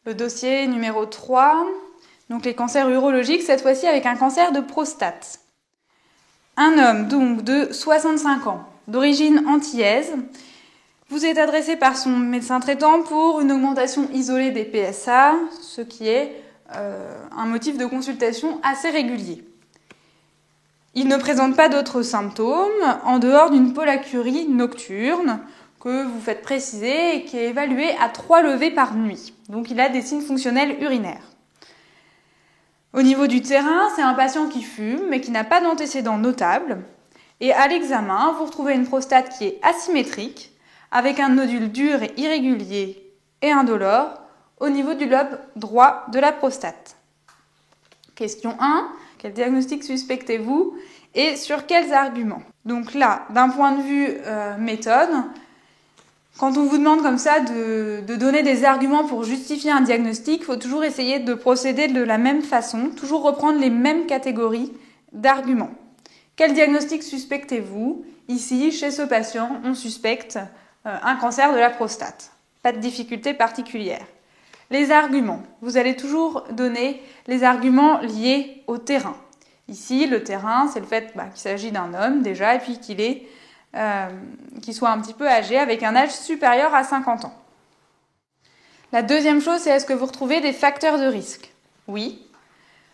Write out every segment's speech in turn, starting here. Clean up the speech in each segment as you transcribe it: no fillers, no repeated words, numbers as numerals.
Le dossier numéro 3, donc les cancers urologiques, cette fois-ci avec un cancer de prostate. Un homme donc de 65 ans, d'origine antillaise, vous est adressé par son médecin traitant pour une augmentation isolée des PSA, ce qui est un motif de consultation assez régulier. Il ne présente pas d'autres symptômes en dehors d'une pollacurie nocturne que vous faites préciser et qui est évaluée à 3 levées par nuit. Donc il a des signes fonctionnels urinaires. Au niveau du terrain, c'est un patient qui fume mais qui n'a pas d'antécédents notables. Et à l'examen, vous retrouvez une prostate qui est asymétrique, avec un nodule dur et irrégulier et indolore au niveau du lobe droit de la prostate. Question 1. Quel diagnostic suspectez-vous et sur quels arguments? Donc là, d'un point de vue méthode, quand on vous demande comme ça de donner des arguments pour justifier un diagnostic, il faut toujours essayer de procéder de la même façon, toujours reprendre les mêmes catégories d'arguments. Quel diagnostic suspectez-vous? Ici, chez ce patient, on suspecte un cancer de la prostate. Pas de difficulté particulière. Les arguments. Vous allez toujours donner les arguments liés au terrain. Ici, le terrain, c'est le fait qu'il s'agit d'un homme déjà et puis qu'il soit un petit peu âgé avec un âge supérieur à 50 ans. La deuxième chose, c'est est-ce que vous retrouvez des facteurs de risque? Oui.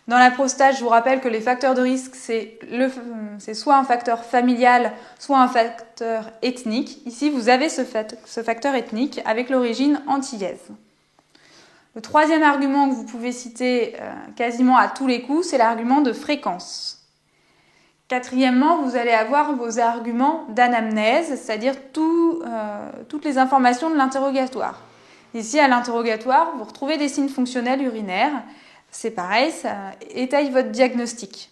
Dans la prostate, je vous rappelle que les facteurs de risque, c'est soit un facteur familial, soit un facteur ethnique. Ici, vous avez ce facteur ethnique avec l'origine antillaise. Le troisième argument que vous pouvez citer quasiment à tous les coups, c'est l'argument de fréquence. Quatrièmement, vous allez avoir vos arguments d'anamnèse, c'est-à-dire toutes les informations de l'interrogatoire. Ici, à l'interrogatoire, vous retrouvez des signes fonctionnels urinaires. C'est pareil, ça étaye votre diagnostic.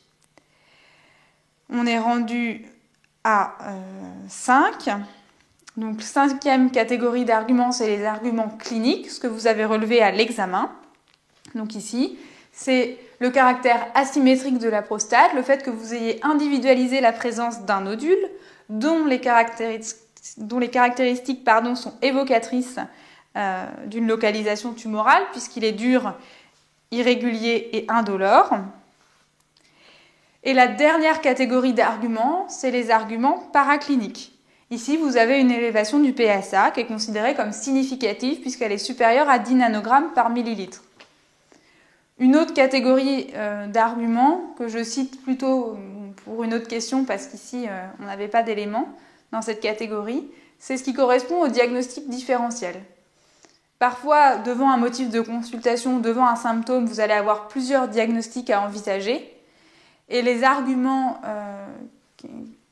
On est rendu à 5. Donc, cinquième catégorie d'arguments, c'est les arguments cliniques, ce que vous avez relevé à l'examen. Donc ici, c'est le caractère asymétrique de la prostate, le fait que vous ayez individualisé la présence d'un nodule dont les caractéristiques sont évocatrices d'une localisation tumorale, puisqu'il est dur, irrégulier et indolore. Et la dernière catégorie d'arguments, c'est les arguments paracliniques. Ici, vous avez une élévation du PSA qui est considérée comme significative puisqu'elle est supérieure à 10 nanogrammes par millilitre. Une autre catégorie d'arguments que je cite plutôt pour une autre question parce qu'ici, on n'avait pas d'éléments dans cette catégorie, c'est ce qui correspond au diagnostic différentiel. Parfois, devant un motif de consultation, devant un symptôme, vous allez avoir plusieurs diagnostics à envisager. Et les arguments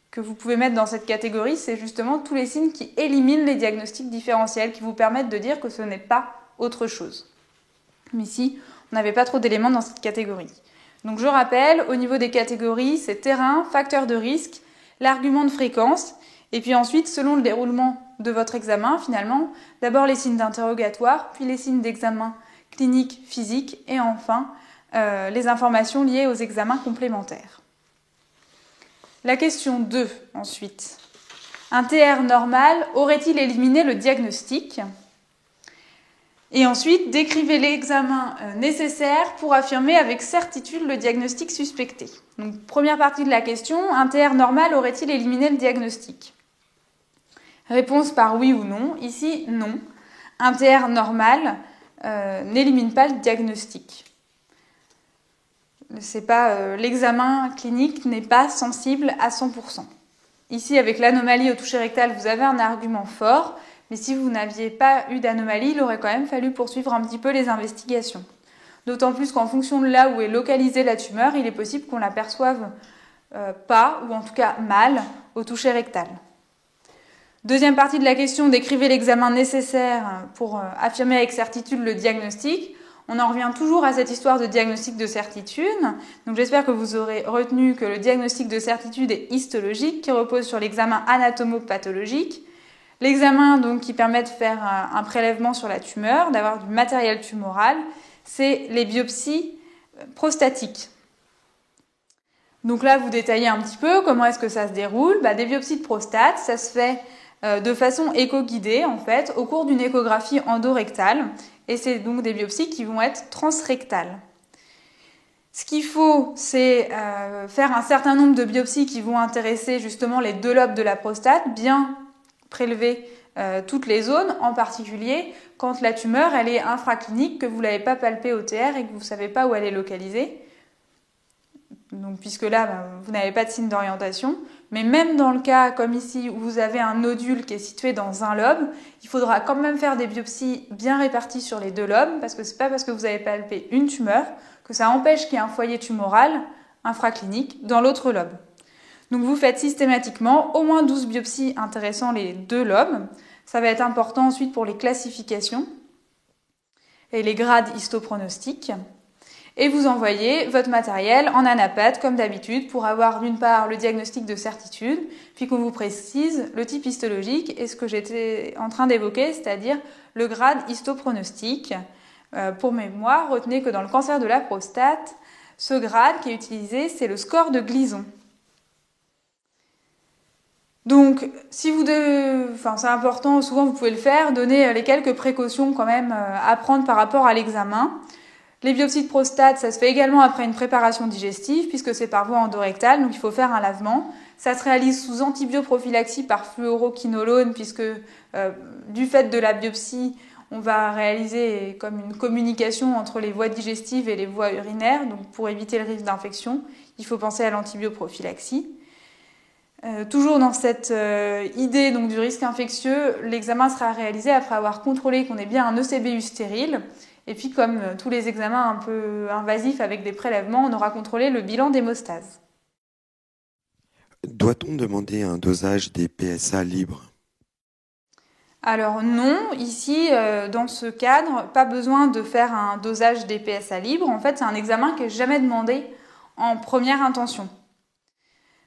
que vous pouvez mettre dans cette catégorie, c'est justement tous les signes qui éliminent les diagnostics différentiels, qui vous permettent de dire que ce n'est pas autre chose. Mais ici, on n'avait pas trop d'éléments dans cette catégorie. Donc je rappelle, au niveau des catégories, c'est terrain, facteur de risque, l'argument de fréquence, et puis ensuite, selon le déroulement de votre examen, finalement, d'abord les signes d'interrogatoire, puis les signes d'examen clinique, physique, et enfin, les informations liées aux examens complémentaires. La question 2, ensuite. Un TR normal aurait-il éliminé le diagnostic? Et ensuite, décrivez l'examen nécessaire pour affirmer avec certitude le diagnostic suspecté. Donc, première partie de la question, un TR normal aurait-il éliminé le diagnostic? Réponse par oui ou non. Ici, non. Un TR normal n'élimine pas le diagnostic. L'examen clinique n'est pas sensible à 100%. Ici, avec l'anomalie au toucher rectal, vous avez un argument fort, mais si vous n'aviez pas eu d'anomalie, il aurait quand même fallu poursuivre un petit peu les investigations. D'autant plus qu'en fonction de là où est localisée la tumeur, il est possible qu'on l'aperçoive pas, ou en tout cas mal, au toucher rectal. Deuxième partie de la question, décrivez l'examen nécessaire pour affirmer avec certitude le diagnostic. On en revient toujours à cette histoire de diagnostic de certitude. Donc j'espère que vous aurez retenu que le diagnostic de certitude est histologique, qui repose sur l'examen anatomopathologique. L'examen donc qui permet de faire un prélèvement sur la tumeur, d'avoir du matériel tumoral, c'est les biopsies prostatiques. Donc là, vous détaillez un petit peu comment est-ce que ça se déroule. Des biopsies de prostate, ça se fait de façon éco-guidée en fait, au cours d'une échographie endorectale et c'est donc des biopsies qui vont être transrectales. Ce qu'il faut, c'est faire un certain nombre de biopsies qui vont intéresser justement les 2 lobes de la prostate, bien prélever toutes les zones, en particulier quand la tumeur elle est infraclinique, que vous ne l'avez pas palpée au TR et que vous ne savez pas où elle est localisée. Donc, puisque là, vous n'avez pas de signe d'orientation. Mais même dans le cas, comme ici, où vous avez un nodule qui est situé dans un lobe, il faudra quand même faire des biopsies bien réparties sur les 2 lobes, parce que ce n'est pas parce que vous avez palpé une tumeur que ça empêche qu'il y ait un foyer tumoral infraclinique dans l'autre lobe. Donc vous faites systématiquement au moins 12 biopsies intéressant les 2 lobes. Ça va être important ensuite pour les classifications et les grades histopronostiques. Et vous envoyez votre matériel en anapathe comme d'habitude pour avoir d'une part le diagnostic de certitude, puis qu'on vous précise le type histologique et ce que j'étais en train d'évoquer, c'est-à-dire le grade histopronostique. Pour mémoire, retenez que dans le cancer de la prostate, ce grade qui est utilisé, c'est le score de Gleason. Donc, si vous c'est important, souvent vous pouvez le faire, donner les quelques précautions quand même à prendre par rapport à l'examen. Les biopsies de prostate, ça se fait également après une préparation digestive, puisque c'est par voie endorectale, donc il faut faire un lavement. Ça se réalise sous antibioprophylaxie par fluoroquinolone, puisque du fait de la biopsie, on va réaliser comme une communication entre les voies digestives et les voies urinaires. Donc pour éviter le risque d'infection, il faut penser à l'antibioprophylaxie. Toujours dans cette idée donc, du risque infectieux, l'examen sera réalisé après avoir contrôlé qu'on ait bien un ECBU stérile. Et puis comme tous les examens un peu invasifs avec des prélèvements, on aura contrôlé le bilan d'hémostase. Doit-on demander un dosage des PSA libres ? Alors non, ici, dans ce cadre, pas besoin de faire un dosage des PSA libres. En fait, c'est un examen qui n'est jamais demandé en première intention.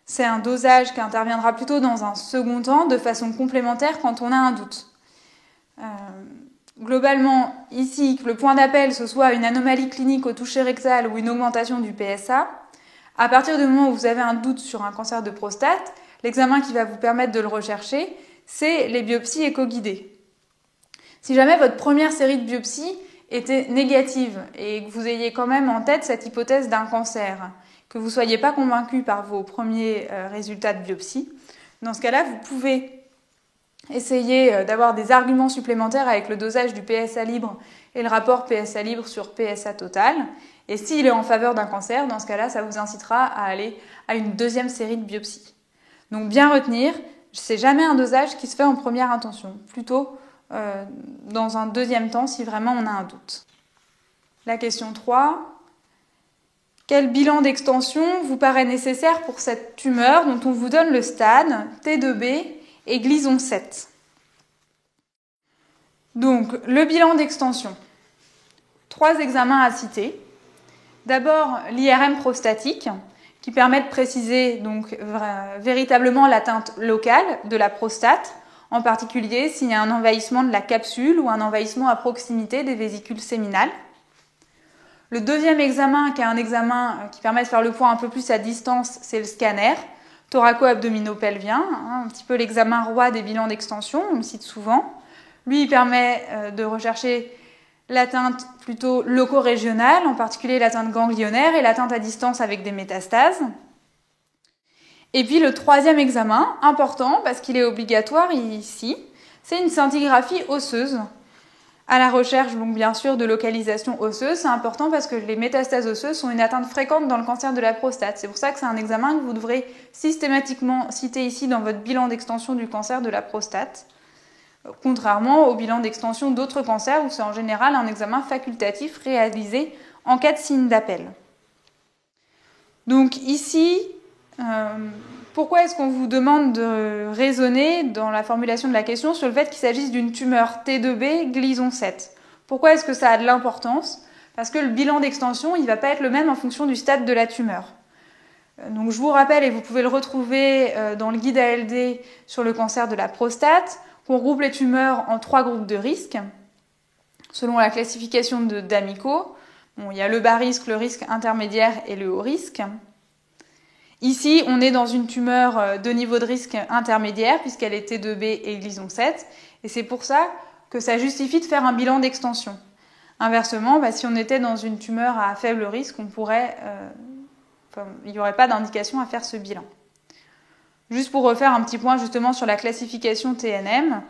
C'est un dosage qui interviendra plutôt dans un second temps, de façon complémentaire quand on a un doute. Globalement, ici, que le point d'appel, ce soit une anomalie clinique au toucher rectal ou une augmentation du PSA, à partir du moment où vous avez un doute sur un cancer de prostate, l'examen qui va vous permettre de le rechercher, c'est les biopsies éco-guidées. Si jamais votre première série de biopsies était négative et que vous ayez quand même en tête cette hypothèse d'un cancer, que vous ne soyez pas convaincu par vos premiers résultats de biopsie, dans ce cas-là, vous pouvez essayer d'avoir des arguments supplémentaires avec le dosage du PSA libre et le rapport PSA libre sur PSA total. Et s'il est en faveur d'un cancer, dans ce cas-là, ça vous incitera à aller à une deuxième série de biopsies. Donc bien retenir, c'est jamais un dosage qui se fait en première intention, plutôt dans un deuxième temps si vraiment on a un doute. La question 3. Quel bilan d'extension vous paraît nécessaire pour cette tumeur dont on vous donne le stade T2B et Gleason 7? Donc, le bilan d'extension. 3 examens à citer. D'abord, l'IRM prostatique, qui permet de préciser donc véritablement l'atteinte locale de la prostate, en particulier s'il y a un envahissement de la capsule ou un envahissement à proximité des vésicules séminales. Le deuxième examen, qui est un examen qui permet de faire le point un peu plus à distance, c'est le scanner thoraco-abdominopelvien, un petit peu l'examen roi des bilans d'extension, on le cite souvent. Lui, il permet de rechercher l'atteinte plutôt loco-régionale, en particulier l'atteinte ganglionnaire et l'atteinte à distance avec des métastases. Et puis le troisième examen, important parce qu'il est obligatoire ici, c'est une scintigraphie osseuse. À la recherche, donc bien sûr, de localisation osseuse, c'est important parce que les métastases osseuses sont une atteinte fréquente dans le cancer de la prostate. C'est pour ça que c'est un examen que vous devrez systématiquement citer ici dans votre bilan d'extension du cancer de la prostate, contrairement au bilan d'extension d'autres cancers où c'est en général un examen facultatif réalisé en cas de signe d'appel. Donc ici, pourquoi est-ce qu'on vous demande de raisonner dans la formulation de la question sur le fait qu'il s'agisse d'une tumeur T2B Gleason 7? Pourquoi est-ce que ça a de l'importance? Parce que le bilan d'extension, il ne va pas être le même en fonction du stade de la tumeur. Donc je vous rappelle, et vous pouvez le retrouver dans le guide ALD sur le cancer de la prostate, qu'on regroupe les tumeurs en 3 groupes de risques, selon la classification d'Amico. Bon, il y a le bas risque, le risque intermédiaire et le haut risque. Ici, on est dans une tumeur de niveau de risque intermédiaire, puisqu'elle est T2B et Gleason 7, et c'est pour ça que ça justifie de faire un bilan d'extension. Inversement, si on était dans une tumeur à faible risque, il n'y aurait pas d'indication à faire ce bilan. Juste pour refaire un petit point justement sur la classification TNM,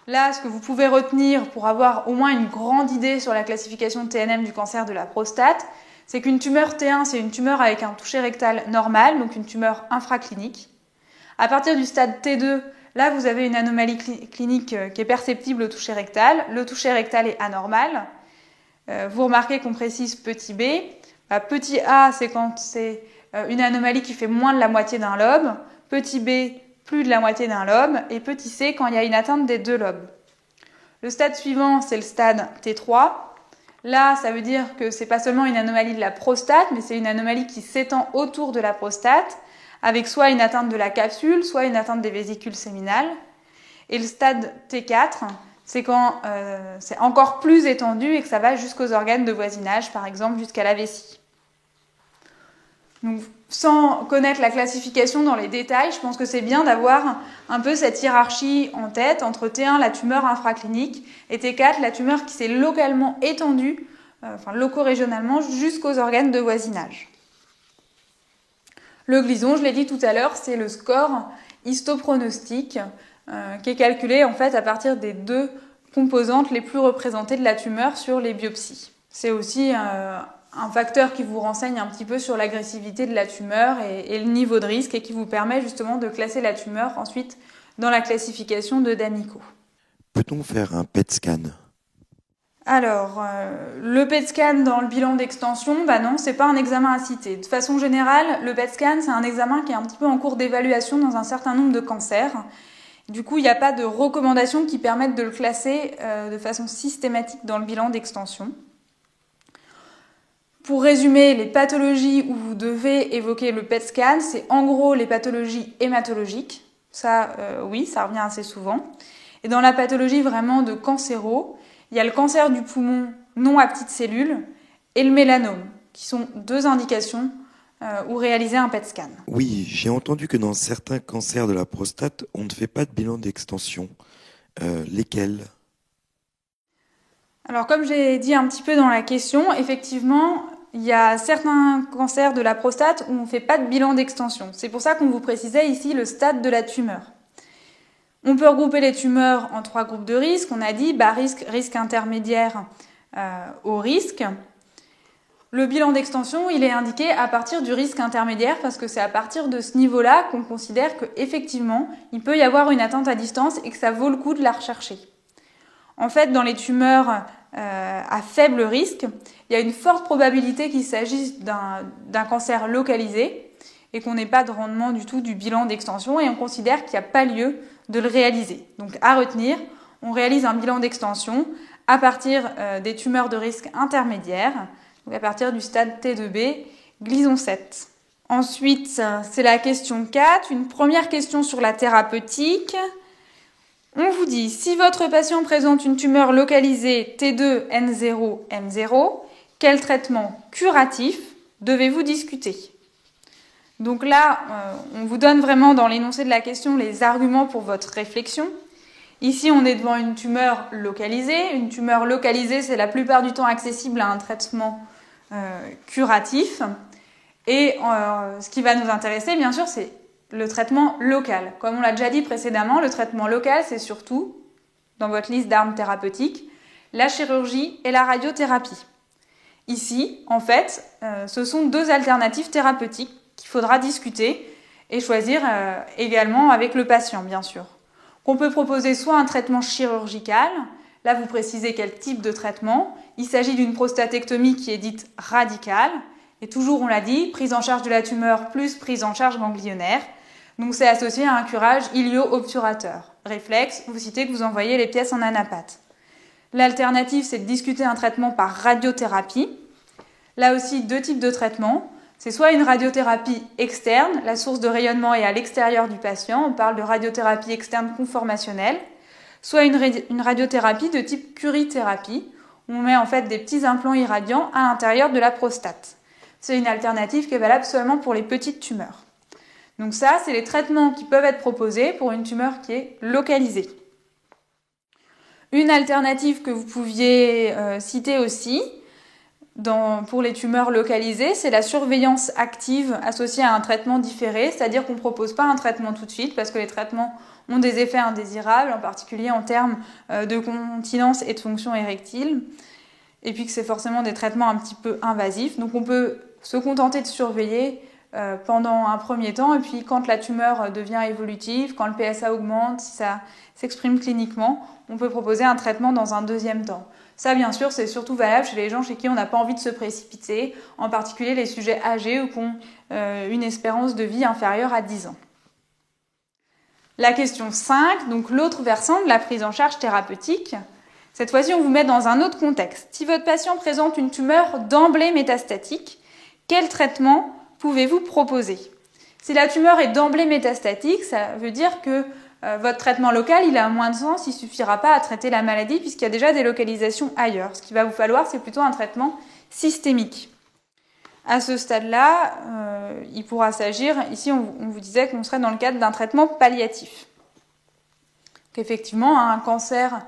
là, ce que vous pouvez retenir pour avoir au moins une grande idée sur la classification TNM du cancer de la prostate, c'est qu'une tumeur T1, c'est une tumeur avec un toucher rectal normal, donc une tumeur infraclinique. À partir du stade T2, là, vous avez une anomalie clinique qui est perceptible au toucher rectal. Le toucher rectal est anormal. Vous remarquez qu'on précise petit b. Petit a, c'est quand c'est une anomalie qui fait moins de la moitié d'un lobe. Petit b, plus de la moitié d'un lobe. Et petit c, quand il y a une atteinte des 2 lobes. Le stade suivant, c'est le stade T3. Là, ça veut dire que c'est pas seulement une anomalie de la prostate, mais c'est une anomalie qui s'étend autour de la prostate, avec soit une atteinte de la capsule, soit une atteinte des vésicules séminales. Et le stade T4, c'est quand c'est encore plus étendu et que ça va jusqu'aux organes de voisinage, par exemple jusqu'à la vessie. Donc, sans connaître la classification dans les détails, je pense que c'est bien d'avoir un peu cette hiérarchie en tête entre T1, la tumeur infraclinique, et T4, la tumeur qui s'est localement étendue, loco-régionalement, jusqu'aux organes de voisinage. Le Gleason, je l'ai dit tout à l'heure, c'est le score histopronostique qui est calculé en fait à partir des 2 composantes les plus représentées de la tumeur sur les biopsies. C'est aussi un facteur qui vous renseigne un petit peu sur l'agressivité de la tumeur et le niveau de risque et qui vous permet justement de classer la tumeur ensuite dans la classification de D'Amico. Peut-on faire un PET scan ? Alors, le PET scan dans le bilan d'extension, non, c'est pas un examen à citer. De façon générale, le PET scan, c'est un examen qui est un petit peu en cours d'évaluation dans un certain nombre de cancers. Du coup, il n'y a pas de recommandations qui permettent de le classer de façon systématique dans le bilan d'extension. Pour résumer, les pathologies où vous devez évoquer le PET scan, c'est en gros les pathologies hématologiques. Ça, oui, ça revient assez souvent. Et dans la pathologie vraiment de cancéro, il y a le cancer du poumon non à petites cellules et le mélanome, qui sont 2 indications où réaliser un PET scan. Oui, j'ai entendu que dans certains cancers de la prostate, on ne fait pas de bilan d'extension. Lesquels ? Alors, comme j'ai dit un petit peu dans la question, effectivement, il y a certains cancers de la prostate où on ne fait pas de bilan d'extension. C'est pour ça qu'on vous précisait ici le stade de la tumeur. On peut regrouper les tumeurs en 3 groupes de risques. On a dit bas risque, risque intermédiaire, haut risque. Le bilan d'extension, il est indiqué à partir du risque intermédiaire parce que c'est à partir de ce niveau-là qu'on considère qu'effectivement, il peut y avoir une atteinte à distance et que ça vaut le coup de la rechercher. En fait, dans les tumeurs à faible risque, il y a une forte probabilité qu'il s'agisse d'un cancer localisé et qu'on n'ait pas de rendement du tout du bilan d'extension et on considère qu'il n'y a pas lieu de le réaliser. Donc à retenir, on réalise un bilan d'extension à partir des tumeurs de risque intermédiaire, donc à partir du stade T2B, Gleason 7. Ensuite, c'est la question 4, une première question sur la thérapeutique. On vous dit, si votre patient présente une tumeur localisée T2N0M0, quel traitement curatif devez-vous discuter ? Donc là, on vous donne vraiment dans l'énoncé de la question les arguments pour votre réflexion. Ici, on est devant une tumeur localisée. Une tumeur localisée, c'est la plupart du temps accessible à un traitement curatif. Et ce qui va nous intéresser, bien sûr, c'est le traitement local. Comme on l'a déjà dit précédemment, le traitement local, c'est surtout, dans votre liste d'armes thérapeutiques, la chirurgie et la radiothérapie. Ici, en fait, ce sont 2 alternatives thérapeutiques qu'il faudra discuter et choisir également avec le patient, bien sûr. Qu'on peut proposer soit un traitement chirurgical, là vous précisez quel type de traitement, il s'agit d'une prostatectomie qui est dite radicale, et toujours on l'a dit, prise en charge de la tumeur plus prise en charge ganglionnaire, donc c'est associé à un curage ilio-obturateur. Réflexe, vous citez que vous envoyez les pièces en anapathe. L'alternative, c'est de discuter un traitement par radiothérapie. Là aussi, 2 types de traitements. C'est soit une radiothérapie externe, la source de rayonnement est à l'extérieur du patient, on parle de radiothérapie externe conformationnelle, soit une radiothérapie de type curithérapie, où on met en fait des petits implants irradiants à l'intérieur de la prostate. C'est une alternative qui est valable seulement pour les petites tumeurs. Donc ça, c'est les traitements qui peuvent être proposés pour une tumeur qui est localisée. Une alternative que vous pouviez citer aussi pour les tumeurs localisées, c'est la surveillance active associée à un traitement différé, c'est-à-dire qu'on ne propose pas un traitement tout de suite parce que les traitements ont des effets indésirables, en particulier en termes de continence et de fonction érectile, et puis que c'est forcément des traitements un petit peu invasifs. Donc on peut se contenter de surveiller pendant un premier temps, et puis quand la tumeur devient évolutive, quand le PSA augmente, si ça s'exprime cliniquement, on peut proposer un traitement dans un deuxième temps. Ça, bien sûr, c'est surtout valable chez les gens chez qui on n'a pas envie de se précipiter, en particulier les sujets âgés ou qui ont une espérance de vie inférieure à 10 ans. La question 5, donc l'autre versant de la prise en charge thérapeutique. Cette fois-ci, on vous met dans un autre contexte. Si votre patient présente une tumeur d'emblée métastatique, quel traitement pouvez-vous proposer? Si la tumeur est d'emblée métastatique, ça veut dire que votre traitement local, il a moins de sens, il ne suffira pas à traiter la maladie puisqu'il y a déjà des localisations ailleurs. Ce qu'il va vous falloir, c'est plutôt un traitement systémique. À ce stade-là, il pourra s'agir, ici on vous disait qu'on serait dans le cadre d'un traitement palliatif. Donc, effectivement, un cancer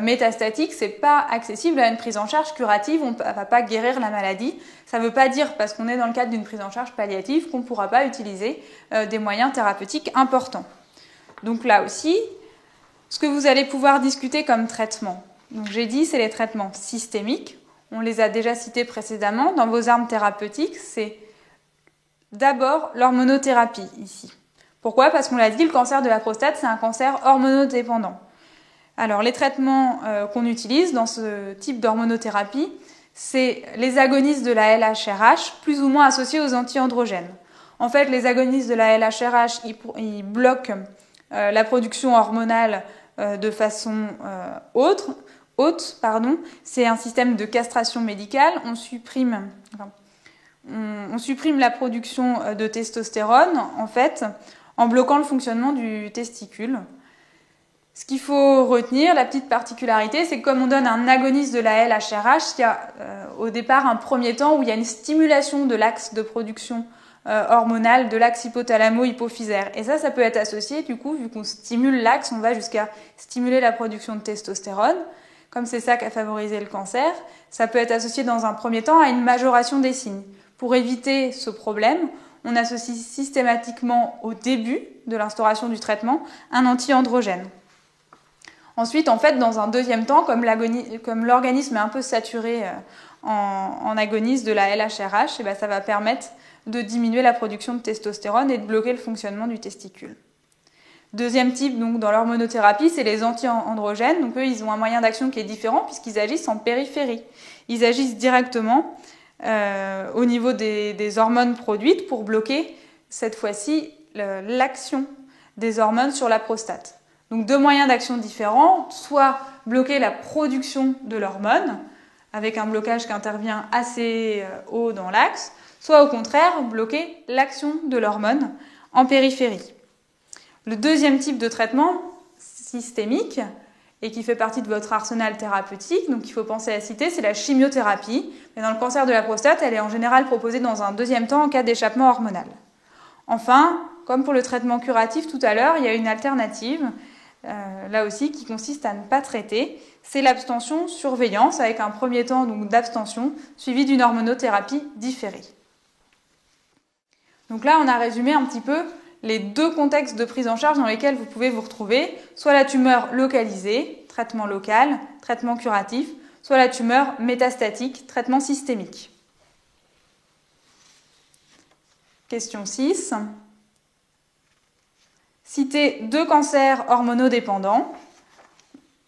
métastatique, c'est pas accessible à une prise en charge curative, on ne va pas guérir la maladie. Ça ne veut pas dire, parce qu'on est dans le cadre d'une prise en charge palliative, qu'on ne pourra pas utiliser des moyens thérapeutiques importants. Donc là aussi, ce que vous allez pouvoir discuter comme traitement, donc j'ai dit, c'est les traitements systémiques. On les a déjà cités précédemment. Dans vos armes thérapeutiques, c'est d'abord l'hormonothérapie ici. Pourquoi? Parce qu'on l'a dit, le cancer de la prostate, c'est un cancer hormonodépendant. Alors, les traitements qu'on utilise dans ce type d'hormonothérapie, c'est les agonistes de la LHRH, plus ou moins associés aux anti-androgènes. En fait, les agonistes de la LHRH, ils bloquent la production hormonale de façon haute. C'est un système de castration médicale. On supprime la production de testostérone, en fait, en bloquant le fonctionnement du testicule. Ce qu'il faut retenir, la petite particularité, c'est que comme on donne un agoniste de la LHRH, il y a au départ un premier temps où il y a une stimulation de l'axe de production hormonale, de l'axe hypothalamo-hypophysaire. Et ça peut être associé, du coup, vu qu'on stimule l'axe, on va jusqu'à stimuler la production de testostérone. Comme c'est ça qui a favorisé le cancer, ça peut être associé dans un premier temps à une majoration des signes. Pour éviter ce problème, on associe systématiquement au début de l'instauration du traitement un anti-androgène. Ensuite, en fait, dans un deuxième temps, comme l'organisme est un peu saturé en agonistes de la LHRH, ça va permettre de diminuer la production de testostérone et de bloquer le fonctionnement du testicule. Deuxième type, donc, dans l'hormonothérapie, c'est les anti-androgènes. Donc, eux, ils ont un moyen d'action qui est différent puisqu'ils agissent en périphérie. Ils agissent directement au niveau des hormones produites pour bloquer, cette fois-ci, l'action des hormones sur la prostate. Donc deux moyens d'action différents, soit bloquer la production de l'hormone, avec un blocage qui intervient assez haut dans l'axe, soit au contraire bloquer l'action de l'hormone en périphérie. Le deuxième type de traitement systémique, et qui fait partie de votre arsenal thérapeutique, donc il faut penser à citer, c'est la chimiothérapie. Mais dans le cancer de la prostate, elle est en général proposée dans un deuxième temps en cas d'échappement hormonal. Enfin, comme pour le traitement curatif tout à l'heure, il y a une alternative, là aussi, qui consiste à ne pas traiter. C'est l'abstention-surveillance, avec un premier temps donc d'abstention, suivi d'une hormonothérapie différée. Donc là, on a résumé un petit peu les deux contextes de prise en charge dans lesquels vous pouvez vous retrouver, soit la tumeur localisée, traitement local, traitement curatif, soit la tumeur métastatique, traitement systémique. Question 6. Citez deux cancers hormonodépendants.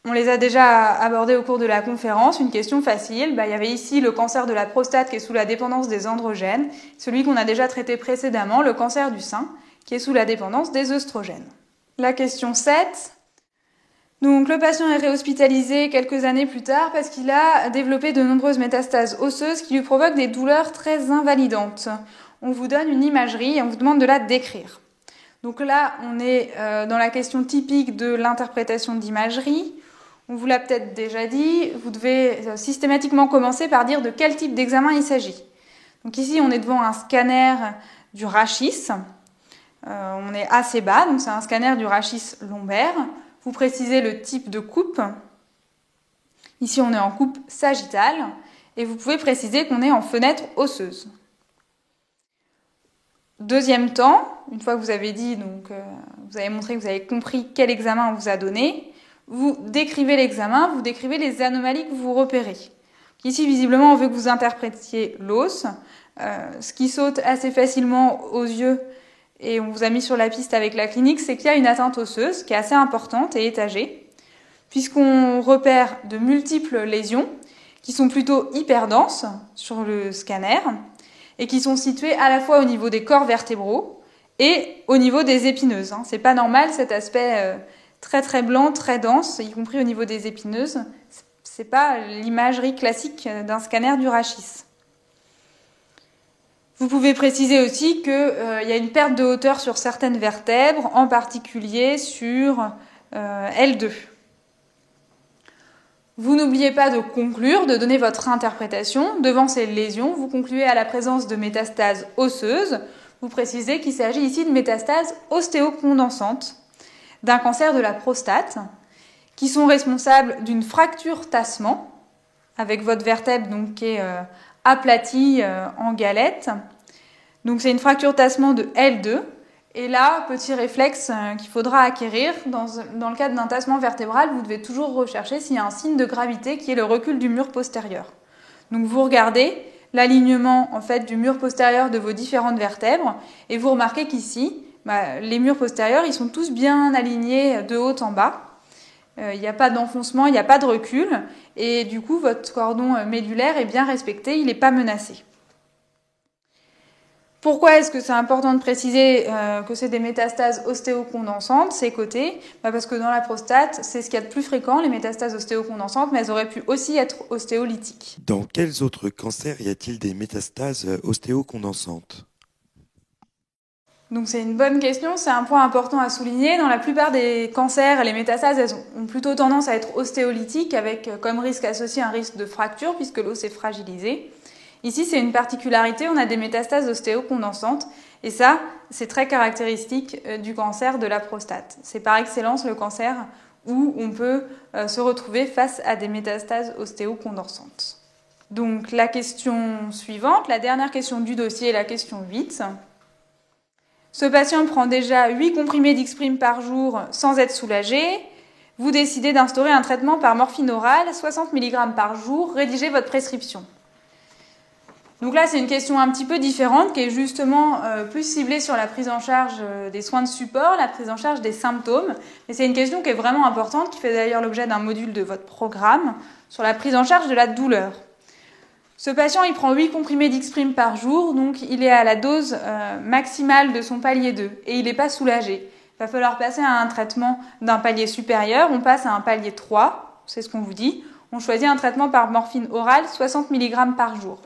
On les a déjà abordés au cours de la conférence. Une question facile. Il y avait ici le cancer de la prostate qui est sous la dépendance des androgènes, celui qu'on a déjà traité précédemment, le cancer du sein, qui est sous la dépendance des œstrogènes. La question 7. Donc, le patient est réhospitalisé quelques années plus tard parce qu'il a développé de nombreuses métastases osseuses qui lui provoquent des douleurs très invalidantes. On vous donne une imagerie et on vous demande de la décrire. Donc là, on est dans la question typique de l'interprétation d'imagerie. On vous l'a peut-être déjà dit, vous devez systématiquement commencer par dire de quel type d'examen il s'agit. Donc ici, on est devant un scanner du rachis. On est assez bas, donc c'est un scanner du rachis lombaire. Vous précisez le type de coupe. Ici, on est en coupe sagittale et vous pouvez préciser qu'on est en fenêtre osseuse. Deuxième temps, une fois que vous avez dit, vous avez montré que vous avez compris quel examen on vous a donné, vous décrivez l'examen, vous décrivez les anomalies que vous repérez. Ici, visiblement, on veut que vous interprétiez l'os. Ce qui saute assez facilement aux yeux, et on vous a mis sur la piste avec la clinique, c'est qu'il y a une atteinte osseuse qui est assez importante et étagée, puisqu'on repère de multiples lésions qui sont plutôt hyperdenses sur le scanner et qui sont situées à la fois au niveau des corps vertébraux et au niveau des épineuses. C'est pas normal cet aspect très très blanc, très dense, y compris au niveau des épineuses. C'est pas l'imagerie classique d'un scanner du rachis. Vous pouvez préciser aussi qu'il y a une perte de hauteur sur certaines vertèbres, en particulier sur L2. Vous n'oubliez pas de conclure, de donner votre interprétation. Devant ces lésions, vous concluez à la présence de métastases osseuses. Vous précisez qu'il s'agit ici de métastases ostéocondensantes, d'un cancer de la prostate, qui sont responsables d'une fracture tassement, avec votre vertèbre donc, qui est aplatie en galette. Donc c'est une fracture tassement de L2. Et là, petit réflexe qu'il faudra acquérir, dans le cadre d'un tassement vertébral, vous devez toujours rechercher s'il y a un signe de gravité qui est le recul du mur postérieur. Donc vous regardez l'alignement en fait, du mur postérieur de vos différentes vertèbres et vous remarquez qu'ici, les murs postérieurs ils sont tous bien alignés de haut en bas. Il n'y a pas d'enfoncement, il n'y a pas de recul et du coup votre cordon médulaire est bien respecté, il n'est pas menacé. Pourquoi est-ce que c'est important de préciser que c'est des métastases ostéocondensantes, ces côtés ? Parce que dans la prostate, c'est ce qu'il y a de plus fréquent, les métastases ostéocondensantes, mais elles auraient pu aussi être ostéolytiques. Dans quels autres cancers y a-t-il des métastases ostéocondensantes ? Donc c'est une bonne question, c'est un point important à souligner. Dans la plupart des cancers, les métastases elles ont plutôt tendance à être ostéolytiques avec comme risque associé un risque de fracture puisque l'os est fragilisé. Ici, c'est une particularité, on a des métastases ostéocondensantes et ça, c'est très caractéristique du cancer de la prostate. C'est par excellence le cancer où on peut se retrouver face à des métastases ostéocondensantes. Donc la question suivante, la dernière question du dossier, la question 8. Ce patient prend déjà 8 comprimés d'Ixprime par jour sans être soulagé. Vous décidez d'instaurer un traitement par morphine orale, 60 mg par jour, rédigez votre prescription. Donc là, c'est une question un petit peu différente qui est justement plus ciblée sur la prise en charge des soins de support, la prise en charge des symptômes. Mais c'est une question qui est vraiment importante, qui fait d'ailleurs l'objet d'un module de votre programme sur la prise en charge de la douleur. Ce patient, il prend 8 comprimés d'Ixprime par jour, donc il est à la dose maximale de son palier 2 et il n'est pas soulagé. Il va falloir passer à un traitement d'un palier supérieur, on passe à un palier 3, c'est ce qu'on vous dit. On choisit un traitement par morphine orale, 60 mg par jour.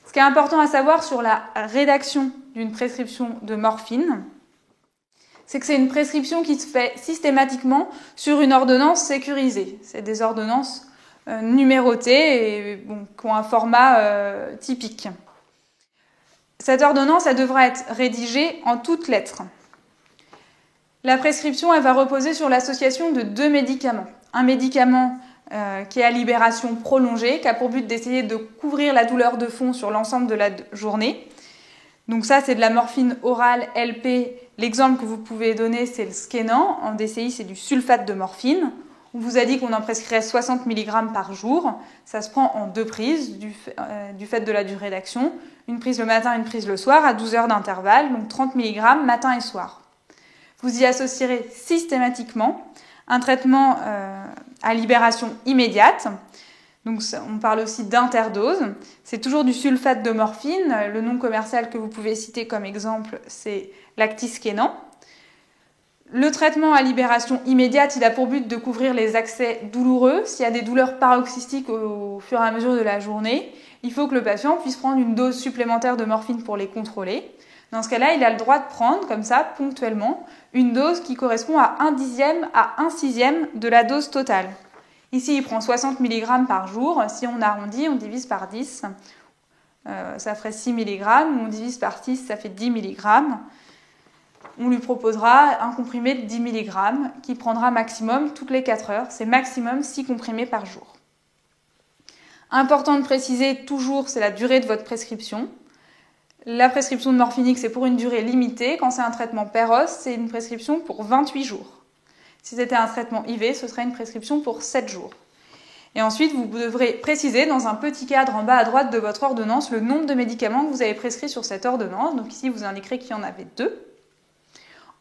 Ce qui est important à savoir sur la rédaction d'une prescription de morphine, c'est que c'est une prescription qui se fait systématiquement sur une ordonnance sécurisée. C'est des ordonnances numérotées et qui ont un format typique. Cette ordonnance, elle devra être rédigée en toutes lettres. La prescription, elle va reposer sur l'association de 2 médicaments. Un médicament qui est à libération prolongée, qui a pour but d'essayer de couvrir la douleur de fond sur l'ensemble de la journée. Donc ça, c'est de la morphine orale LP. L'exemple que vous pouvez donner, c'est le Skenan. En DCI, c'est du sulfate de morphine. On vous a dit qu'on en prescrirait 60 mg par jour. Ça se prend en 2 prises du fait de la durée d'action. Une prise le matin, une prise le soir, à 12 heures d'intervalle, donc 30 mg matin et soir. Vous y associerez systématiquement un traitement à libération immédiate. Donc on parle aussi d'interdose. C'est toujours du sulfate de morphine. Le nom commercial que vous pouvez citer comme exemple, c'est Lactiskenan. Le traitement à libération immédiate, il a pour but de couvrir les accès douloureux. S'il y a des douleurs paroxystiques au fur et à mesure de la journée, il faut que le patient puisse prendre une dose supplémentaire de morphine pour les contrôler. Dans ce cas-là, il a le droit de prendre, comme ça, ponctuellement, une dose qui correspond à 1/10 à 1/6 de la dose totale. Ici, il prend 60 mg par jour. Si on arrondit, on divise par 10. Ça ferait 6 mg. On divise par 6, ça fait 10 mg. On lui proposera un comprimé de 10 mg qui prendra maximum toutes les 4 heures. C'est maximum 6 comprimés par jour. Important de préciser toujours, c'est la durée de votre prescription. La prescription de morphinique, c'est pour une durée limitée. Quand c'est un traitement Péros, c'est une prescription pour 28 jours. Si c'était un traitement IV, ce serait une prescription pour 7 jours. Et ensuite, vous devrez préciser dans un petit cadre en bas à droite de votre ordonnance le nombre de médicaments que vous avez prescrits sur cette ordonnance. Donc ici, vous indiquerez qu'il y en avait 2.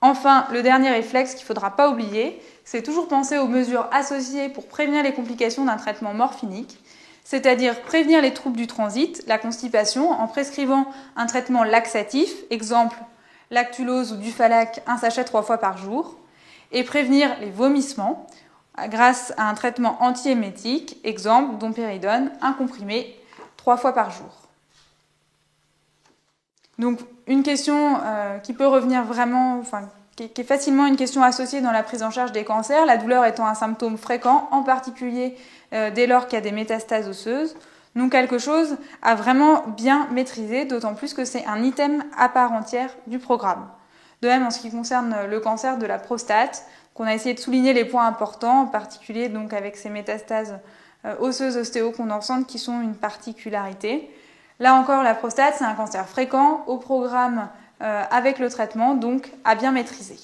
Enfin, le dernier réflexe qu'il ne faudra pas oublier, c'est toujours penser aux mesures associées pour prévenir les complications d'un traitement morphinique, c'est-à-dire prévenir les troubles du transit, la constipation, en prescrivant un traitement laxatif, exemple lactulose ou Dufalac, un sachet 3 fois par jour, et prévenir les vomissements grâce à un traitement antiémétique, exemple dompéridone, un comprimé 3 fois par jour. Donc une question qui peut revenir vraiment, qui est facilement une question associée dans la prise en charge des cancers, la douleur étant un symptôme fréquent, en particulier dès lors qu'il y a des métastases osseuses. Donc quelque chose à vraiment bien maîtriser, d'autant plus que c'est un item à part entière du programme. De même en ce qui concerne le cancer de la prostate, qu'on a essayé de souligner les points importants, en particulier donc avec ces métastases osseuses ostéocondensantes qui sont une particularité. Là encore, la prostate, c'est un cancer fréquent au programme avec le traitement, donc à bien maîtriser.